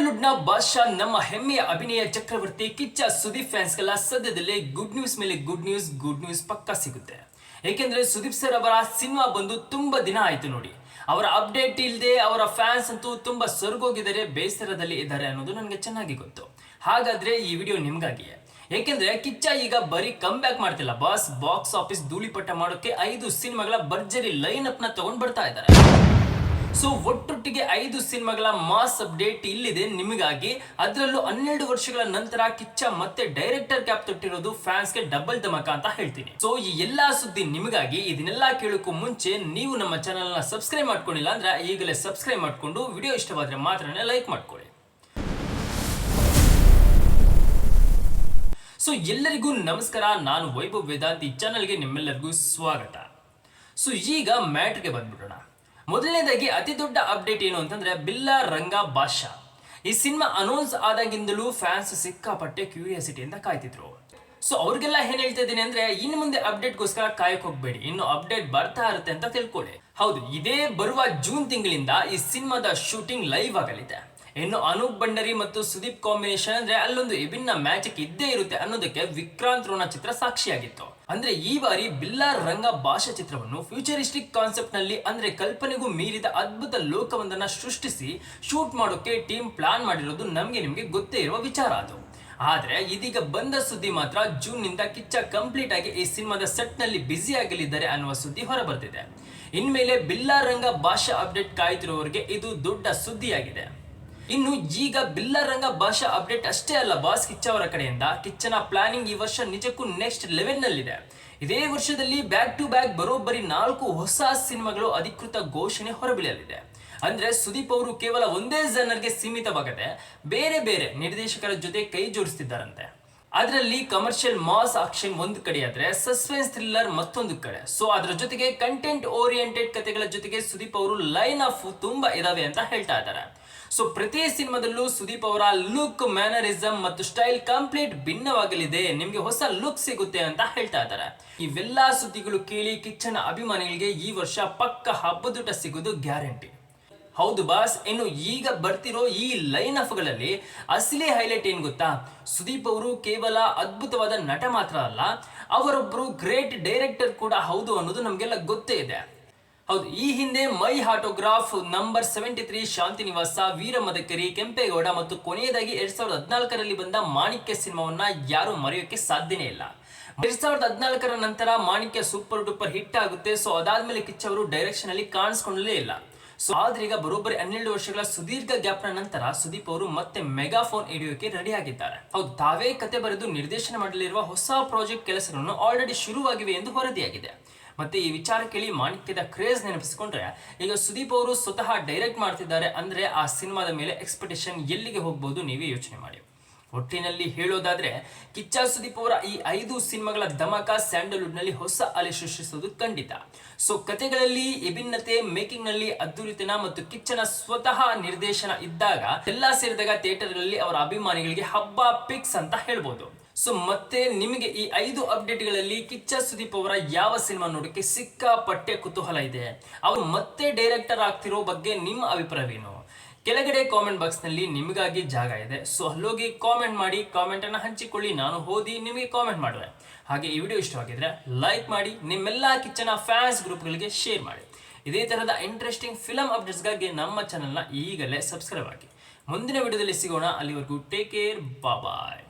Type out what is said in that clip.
Sandalwood ನ ಬಾದ್ಶಾ ನಮ್ಮ ಹೆಮ್ಮೆಯ ಅಭಿನಯ ಚಕ್ರವರ್ತಿ ಕಿಚ್ಚ ಸುದೀಪ್ ಫ್ಯಾನ್ಸ್ಗೆಲ್ಲ ಸದ್ಯದಲ್ಲೇ ಗುಡ್ ನ್ಯೂಸ್ ಮೇಲೆ ಗುಡ್ ನ್ಯೂಸ್ ಪಕ್ಕಾ ಸಿಗುತ್ತೆ. ಏಕೆಂದ್ರೆ ಸುದೀಪ್ ಸರ್ ಅವರ ಸಿನಿಮಾ ಬಂದು ತುಂಬಾ ದಿನ ಆಯ್ತು ನೋಡಿ. ಅವರ ಅಪ್ಡೇಟ್ ಇಲ್ಲದೆ ಅವರ ಫ್ಯಾನ್ಸ್ ಅಂತೂ ತುಂಬಾ ಸೊರಗೋಗಿದ್ದಾರೆ, ಬೇಸರದಲ್ಲಿ ಇದ್ದಾರೆ ಅನ್ನೋದು ನನಗೆ ಚೆನ್ನಾಗಿ ಗೊತ್ತು. ಹಾಗಾದ್ರೆ ಈ ವಿಡಿಯೋ ನಿಮ್ಗಾಗಿಯೇ. ಏಕೆಂದ್ರೆ ಕಿಚ್ಚ ಈಗ ಬರೀ ಕಮ್ ಬ್ಯಾಕ್ ಮಾಡ್ತಿಲ್ಲ ಬಾಸ್, ಬಾಕ್ಸ್ ಆಫೀಸ್ ಧೂಳಿಪಟ ಮಾಡೋಕೆ 5 ಸಿನಿಮಾಗಳ ಭರ್ಜರಿ ಲೈನ್ ಅಪ್ ನ ತಗೊಂಡ್ ಬರ್ತಾ ಇದ್ದಾರೆ. ಸೊ ಒಟ್ಟೊಟ್ಟಿಗೆ 5 ಸಿನಿಮಾಗಳ ಮಾಸ್ ಅಪ್ಡೇಟ್ ಇಲ್ಲಿದೆ ನಿಮಗಾಗಿ. ಅದರಲ್ಲೂ 12 ವರ್ಷಗಳ ನಂತರ ಕಿಚ್ಚ ಮತ್ತೆ ಡೈರೆಕ್ಟರ್ ಕ್ಯಾಪ್ ತೊಟ್ಟಿರೋದು ಫ್ಯಾನ್ಸ್ಗೆ ಡಬಲ್ ಧಮಕ ಅಂತ ಹೇಳ್ತೀನಿ. ಸೊ ಈ ಎಲ್ಲಾ ಸುದ್ದಿ ನಿಮಗಾಗಿ. ಇದನ್ನೆಲ್ಲ ಕೇಳೋಕ್ಕೂ ಮುಂಚೆ ನೀವು ನಮ್ಮ ಚಾನೆಲ್ ನ ಸಬ್ಸ್ಕ್ರೈಬ್ ಮಾಡ್ಕೊಂಡಿಲ್ಲ ಅಂದ್ರೆ ಈಗಲೇ ಸಬ್ಸ್ಕ್ರೈಬ್ ಮಾಡ್ಕೊಂಡು ವಿಡಿಯೋ ಇಷ್ಟವಾದ್ರೆ ಮಾತ್ರನೇ ಲೈಕ್ ಮಾಡ್ಕೊಳ್ಳಿ. ಸೊ ಎಲ್ಲರಿಗೂ ನಮಸ್ಕಾರ, ನಾನು ವೈಭವ್ ವೇದಾಂತ್. ಈ ಚಾನಲ್ಗೆ ನಿಮ್ಮೆಲ್ಲರಿಗೂ ಸ್ವಾಗತ. ಸೊ ಈಗ ಮ್ಯಾಟ್ರಿಗೆ ಬಂದ್ಬಿಡೋಣ. ಮೊದಲನೇದಾಗಿ ಅತಿ ದೊಡ್ಡ ಅಪ್ಡೇಟ್ ಏನು ಅಂತಂದ್ರೆ ಬಿಲ್ಲಾ ರಂಗ ಬಾದ್ಶಾ. ಈ ಸಿನಿಮಾ ಅನೌನ್ಸ್ ಆದಾಗಿಂದಲೂ ಫ್ಯಾನ್ಸ್ ಸಿಕ್ಕಾಪಟ್ಟೆ ಕ್ಯೂರಿಯಾಸಿಟಿಯಿಂದ ಕಾಯ್ತಿದ್ರು. ಸೊ ಅವ್ರಿಗೆಲ್ಲ ಏನ್ ಹೇಳ್ತಾ ಇದ್ದೀನಿ ಅಂದ್ರೆ ಇನ್ನು ಮುಂದೆ ಅಪ್ಡೇಟ್ಗೋಸ್ಕರ ಕಾಯಕ್ ಹೋಗ್ಬೇಡಿ, ಇನ್ನು ಅಪ್ಡೇಟ್ ಬರ್ತಾ ಇರುತ್ತೆ ಅಂತ ತಿಳ್ಕೊಳ್ಳಿ. ಹೌದು, ಇದೇ ಬರುವ ಜೂನ್ ತಿಂಗಳಿಂದ ಈ ಸಿನಿಮಾದ ಶೂಟಿಂಗ್ ಲೈವ್ ಆಗಲಿದೆ. ಇನ್ನು ಅನೂಪ್ ಭಂಡಾರಿ ಮತ್ತು ಸುದೀಪ್ ಕಾಂಬಿನೇಷನ್ ಅಂದ್ರೆ ಅಲ್ಲೊಂದು ವಿಭಿನ್ನ ಮ್ಯಾಜಿಕ್ ಇದ್ದೇ ಇರುತ್ತೆ ಅನ್ನೋದಕ್ಕೆ ವಿಕ್ರಾಂತ್ ರೋಣ ಚಿತ್ರ ಸಾಕ್ಷಿಯಾಗಿತ್ತು. ಅಂದ್ರೆ ಈ ಬಾರಿ ಬಿಲ್ಲಾ ರಂಗ ಬಾದ್ಶಾ ಚಿತ್ರವನ್ನು ಫ್ಯೂಚರಿಸ್ಟಿಕ್ ಕಾನ್ಸೆಪ್ಟ್ ನಲ್ಲಿ ಅಂದ್ರೆ ಕಲ್ಪನೆಗೂ ಮೀರಿದ ಅದ್ಭುತ ಲೋಕವೊಂದನ್ನ ಸೃಷ್ಟಿಸಿ ಶೂಟ್ ಮಾಡೋಕೆ ಟೀಮ್ ಪ್ಲಾನ್ ಮಾಡಿರೋದು ನಿಮ್ಗೆ ಗೊತ್ತೇ ಇರುವ ವಿಚಾರ ಅದು. ಆದ್ರೆ ಇದೀಗ ಬಂದ ಸುದ್ದಿ ಮಾತ್ರ ಜೂನ್ ನಿಂದ ಕಿಚ್ಚ ಕಂಪ್ಲೀಟ್ ಆಗಿ ಈ ಸಿನಿಮಾದ ಸೆಟ್ ನಲ್ಲಿ ಬ್ಯುಸಿ ಆಗಲಿದ್ದಾರೆ ಅನ್ನುವ ಸುದ್ದಿ ಹೊರಬರ್ತಿದೆ. ಇನ್ಮೇಲೆ ಬಿಲ್ಲಾ ರಂಗ ಬಾದ್ಶಾ ಅಪ್ಡೇಟ್ ಕಾಯ್ತಿರುವವರಿಗೆ ಇದು ದೊಡ್ಡ ಸುದ್ದಿಯಾಗಿದೆ. ಇನ್ನು ಈಗ ಬಿಲ್ಲಾ ರಂಗ ಬಾದ್ಶಾ ಅಪ್ಡೇಟ್ ಅಷ್ಟೇ ಅಲ್ಲ ಬಾಸ್, ಕಿಚ್ಚ ಅವರ ಕಡೆಯಿಂದ ಕಿಚ್ಚನ ಪ್ಲಾನಿಂಗ್ ಈ ವರ್ಷ ನಿಜಕ್ಕೂ ನೆಕ್ಸ್ಟ್ ಲೆವೆಲ್ ನಲ್ಲಿದೆ. ಇದೇ ವರ್ಷದಲ್ಲಿ ಬ್ಯಾಕ್ ಟು ಬ್ಯಾಕ್ ಬರೋಬ್ಬರಿ 4 ಹೊಸ ಸಿನಿಮಾಗಳು ಅಧಿಕೃತ ಘೋಷಣೆ ಹೊರಬೀಳಲಿದೆ. ಅಂದ್ರೆ ಸುದೀಪ್ ಅವರು ಕೇವಲ ಒಂದೇ ಜನರ್ಗೆ ಸೀಮಿತವಾಗದೆ ಬೇರೆ ಬೇರೆ ನಿರ್ದೇಶಕರ ಜೊತೆ ಕೈ ಜೋಡಿಸ್ತಿದ್ದಾರಂತೆ. ಅದರಲ್ಲಿ ಕಮರ್ಷಿಯಲ್ ಮಾಸ್ ಆಕ್ಷನ್ ಒಂದು ಕಡೆ ಆದ್ರೆ ಸಸ್ಪೆನ್ಸ್ ಥ್ರಿಲ್ಲರ್ ಮತ್ತೊಂದು ಕಡೆ. ಸೊ ಅದರ ಜೊತೆಗೆ ಕಂಟೆಂಟ್ ಓರಿಯೆಂಟೆಡ್ ಕಥೆಗಳ ಜೊತೆಗೆ ಸುದೀಪ್ ಅವರು ಲೈನ್ ಆಫ್ ತುಂಬಾ ಇದಾವೆ ಅಂತ ಹೇಳ್ತಾ ಇದ್ದಾರೆ. ಸೊ ಪ್ರತಿ ಸಿನಿಮಾದಲ್ಲೂ ಸುದೀಪ್ ಅವರ ಲುಕ್, ಮ್ಯಾನರಿಸಮ್ ಮತ್ತು ಸ್ಟೈಲ್ ಕಂಪ್ಲೀಟ್ ಭಿನ್ನವಾಗಲಿದೆ, ನಿಮ್ಗೆ ಹೊಸ ಲುಕ್ ಸಿಗುತ್ತೆ ಅಂತ ಹೇಳ್ತಾ ಇದ್ದಾರೆ. ಇವೆಲ್ಲಾ ಸುದ್ದಿಗಳು ಕೇಳಿ ಕಿಚ್ಚನ ಅಭಿಮಾನಿಗಳಿಗೆ ಈ ವರ್ಷ ಪಕ್ಕ ಹಬ್ಬದೂಟ ಸಿಗೋದು ಗ್ಯಾರಂಟಿ. ಹೌದು ಬಾಸ್, ಇನ್ನು ಈಗ ಬರ್ತಿರೋ ಈ ಲೈನ್ ಆಫ್ ಗಳಲ್ಲಿ ಅಸಲಿ ಹೈಲೈಟ್ ಏನ್ ಗೊತ್ತಾ? ಸುದೀಪ್ ಅವರು ಕೇವಲ ಅದ್ಭುತವಾದ ನಟ ಮಾತ್ರ ಅಲ್ಲ, ಅವರೊಬ್ಬರು ಗ್ರೇಟ್ ಡೈರೆಕ್ಟರ್ ಕೂಡ ಹೌದು ಅನ್ನೋದು ನಮ್ಗೆಲ್ಲ ಗೊತ್ತೇ ಇದೆ. ಹೌದು, ಈ ಹಿಂದೆ ಮೈ ಆಟೋಗ್ರಾಫ್, ನಂಬರ್ 73, ಶಾಂತಿ ನಿವಾಸ, ವೀರ ಮದಕರಿ, ಕೆಂಪೇಗೌಡ ಮತ್ತು ಕೊನೆಯದಾಗಿ 2014ರಲ್ಲಿ ಬಂದ ಮಾಣಿಕ್ಯ ಸಿನಿಮಾವನ್ನ ಯಾರು ಮರೆಯೋಕೆ ಸಾಧ್ಯನೇ ಇಲ್ಲ. 2014ರ ನಂತರ ಮಾಣಿಕ್ಯ ಸೂಪರ್ ಡೂಪರ್ ಹಿಟ್ ಆಗುತ್ತೆ. ಸೊ ಅದಾದ್ಮೇಲೆ ಕಿಚ್ಚ ಅವರು ಡೈರೆಕ್ಷನ್ ಅಲ್ಲಿ ಕಾಣಿಸ್ಕೊಳ್ಳಲೇ ಇಲ್ಲ. ಸೊ ಆದ್ರೆ ಈಗ ಬರೋಬ್ಬರಿ 12 ವರ್ಷಗಳ ಸುದೀರ್ಘ ಗ್ಯಾಪ್ ನ ನಂತರ ಸುದೀಪ್ ಅವರು ಮತ್ತೆ ಮೆಗಾಫೋನ್ ಹಿಡಿಯೋಕೆ ರೆಡಿ ಆಗಿದ್ದಾರೆ. ಹೌದು, ತಾವೇ ಕತೆ ಬರೆದು ನಿರ್ದೇಶನ ಮಾಡಲಿರುವ ಹೊಸ ಪ್ರಾಜೆಕ್ಟ್ ಕೆಲಸಗಳನ್ನು ಆಲ್ರೆಡಿ ಶುರುವಾಗಿವೆ ಎಂದು ವರದಿಯಾಗಿದೆ. ಮತ್ತೆ ಈ ವಿಚಾರ ಕೇಳಿ ಮಾಣಿಕ್ಯದ ಕ್ರೇಜ್ ನೆನಪಿಸಿಕೊಂಡ್ರೆ ಈಗ ಸುದೀಪ್ ಅವರು ಸ್ವತಃ ಡೈರೆಕ್ಟ್ ಮಾಡ್ತಿದ್ದಾರೆ ಅಂದ್ರೆ ಆ ಸಿನಿಮಾದ ಮೇಲೆ ಎಕ್ಸ್ಪೆಕ್ಟೇಷನ್ ಎಲ್ಲಿಗೆ ಹೋಗ್ಬೋದು ನೀವೇ ಯೋಚನೆ ಮಾಡಿ. ಒಟ್ಟಿನಲ್ಲಿ ಹೇಳೋದಾದ್ರೆ ಕಿಚ್ಚ ಸುದೀಪ್ ಅವರ ಈ 5 ಸಿನಿಮಾಗಳ ಧಮಕ ಸ್ಯಾಂಡಲ್ವುಡ್ ನಲ್ಲಿ ಹೊಸ ಅಲೆ ಸೃಷ್ಟಿಸುವುದು ಖಂಡಿತ. ಸೊ ಕಥೆಗಳಲ್ಲಿ ವಿಭಿನ್ನತೆ, ಮೇಕಿಂಗ್ ನಲ್ಲಿ ಅದ್ಧೂರಿತನ ಮತ್ತು ಕಿಚ್ಚನ ಸ್ವತಃ ನಿರ್ದೇಶನ ಇದ್ದಾಗ ಎಲ್ಲಾ ಸೇರಿದಾಗ ಥಿಯೇಟರ್ಗಳಲ್ಲಿ ಅವರ ಅಭಿಮಾನಿಗಳಿಗೆ ಹಬ್ಬ ಪಿಕ್ಸ್ ಅಂತ ಹೇಳ್ಬೋದು. ಸೊ ಮತ್ತೆ ನಿಮಗೆ ಈ 5 ಅಪ್ಡೇಟ್ಗಳಲ್ಲಿ ಕಿಚ್ಚ ಸುದೀಪ್ ಅವರ ಯಾವ ಸಿನಿಮಾ ನೋಡಕ್ಕೆ ಸಿಕ್ಕಾಪಟ್ಟೆ ಕುತೂಹಲ ಇದೆ? ಅವರು ಮತ್ತೆ ಡೈರೆಕ್ಟರ್ ಆಗ್ತಿರೋ ಬಗ್ಗೆ ನಿಮ್ಮ ಅಭಿಪ್ರಾಯವೇನು? ಕೆಳಗಡೆ ಕಾಮೆಂಟ್ ಬಾಕ್ಸ್ ನಲ್ಲಿ ನಿಮಗಾಗಿ ಜಾಗ ಇದೆ. ಸೊ ಅಲ್ಲೋಗಿ ಕಾಮೆಂಟ್ ಮಾಡಿ, ಕಾಮೆಂಟ್ ಅನ್ನ ಹಂಚಿಕೊಳ್ಳಿ, ನಾನು ಓದಿ ನಿಮಗೆ ಕಾಮೆಂಟ್ ಮಾಡುವೆ. ಹಾಗೆ ಈ ವಿಡಿಯೋ ಇಷ್ಟವಾಗಿದ್ರೆ ಲೈಕ್ ಮಾಡಿ, ನಿಮ್ಮೆಲ್ಲಾ ಕಿಚ್ಚನ ಫ್ಯಾನ್ಸ್ ಗ್ರೂಪ್ಗಳಿಗೆ ಶೇರ್ ಮಾಡಿ. ಇದೇ ತರಹದ ಇಂಟ್ರೆಸ್ಟಿಂಗ್ ಫಿಲಂ ಅಪ್ಡೇಟ್ಸ್ಗಾಗಿ ನಮ್ಮ ಚಾನೆಲ್ನ ಈಗಲೇ ಸಬ್ಸ್ಕ್ರೈಬ್ ಆಗಿ. ಮುಂದಿನ ವಿಡಿಯೋದಲ್ಲಿ ಸಿಗೋಣ. ಅಲ್ಲಿವರೆಗೂ ಟೇಕ್ ಕೇರ್, ಬಾಯ್.